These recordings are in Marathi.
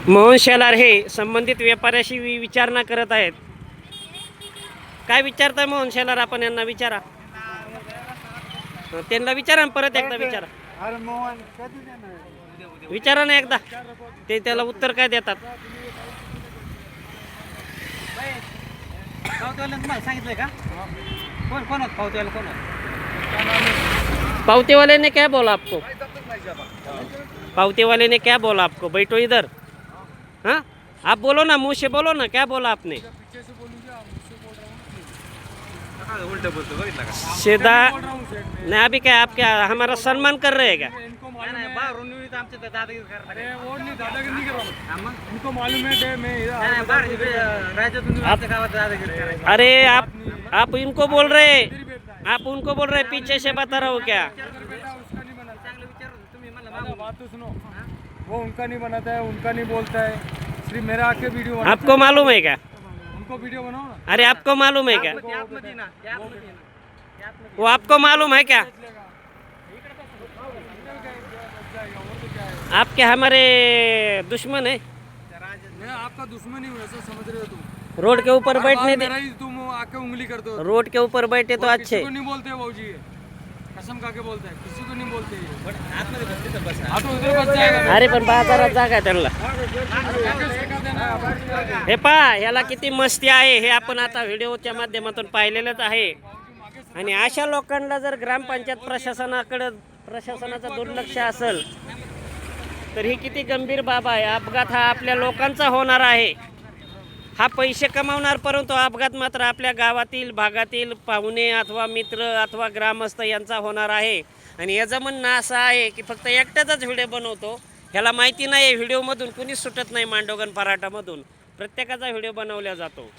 मोहन शेलार हे संबंधित व्यापाऱ्याशी विचारणा करत आहेत. काय विचारताय मोहन शेलार? आपण यांना विचारा, त्यांना विचारा परत एकदा विचारा. विचारा ना एकदा, ते त्याला उत्तर काय देतात. सांगितलंय का? कोण कोण पावतीवाला कोण? पावती वाले ने क्या बोला आपको? पावती वाले ने क्या बोला आपको? बैठो इधर. हाँ, आप बोलो ना, मुंह से बोलो ना, क्या बोला आपने? उल्टा बोलतो बघितलं का? सीधा नहीं. अभी क्या आप क्या हमारा सम्मान कर रहे हैं क्या? बाहेरून येऊन आमच्या दादागिरी करतात. अरे वो नहीं दादागिरी नहीं कर रहा हा मग? हूँ। उनको मालूम है कि मैं नाही, बाहेर राज्यातून येऊन आमच्या गावात दादागिरी करायची. अरे आप इनको बोल रहे, आप उनको बोल रहे, पीछे से बता रहा हो क्या? बेटा उसका नहीं बनाता। चांगलं विचारलं तुम्ही मला ना, बात तो सुनो, वो उनका नहीं बनाता है, उनका नहीं बोलता है, सिर्फ मेरा आके वीडियो बनाता आपको मालूम है क्या? है। उनको वीडियो बनाओ ना। अरे आपको मालूम है क्या? आतमध्ये ना, ते आतमध्ये ना. वो आपको मालूम है क्या? आप क्या हमारे दुश्मन है? मैं आपका दुश्मन ही हूँ, ऐसा समझ रहे हो तुम? रोड के ऊपर हर बैठने बार दे. मेरा ही तुम आके उंगली करते हो। रोड के ऊपर बैठे तो वो अच्छे. किसी को नहीं बोलते भाजी, कसम खा के बोलता है, किसी को नहीं बोलते ये। पण आतमध्ये बसते तर बस. हाँ तो उधर बच जाएगा। अरे पण बाजारात जागा आहे त्यांना. हे पहा, ह्याला किती मस्ती आहे हे आपण आता व्हिडिओच्या माध्यमातून पाहिलेलंच आहे. आणि अशा लोकांना जर ग्रामपंचायत प्रशासनाचं दुर्लक्ष असेल तर ही किती गंभीर बाब आहे. अपघात हा आपल्या लोकांचा होणार आहे. हा पैसे कमावणार, परंतु अपघात मात्र आपल्या गावातील भागातील पाहुणे अथवा मित्र अथवा ग्रामस्थ यांचा होणार आहे. आणि याचं म्हणणं असं आहे की फक्त एकट्याचाच व्हिडिओ बनवतो, ह्याला माहिती नाही व्हिडिओमधून कुणीच सुटत नाही. मांडोगण पराठामधून प्रत्येकाचा व्हिडिओ बनवला जातो.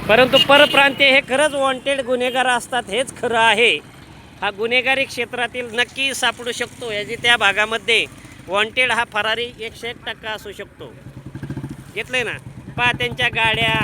परंतु परप्रांतीय हे खरंच वॉन्टेड गुन्हेगार असतात, हेच खरं आहे. हा गुन्हेगारी क्षेत्रातील नक्की सापडू शकतो. याची त्या भागामध्ये वॉन्टेड हा फरारी 101% असू शकतो. घेतलंय ना, पहा त्यांच्या गाड्या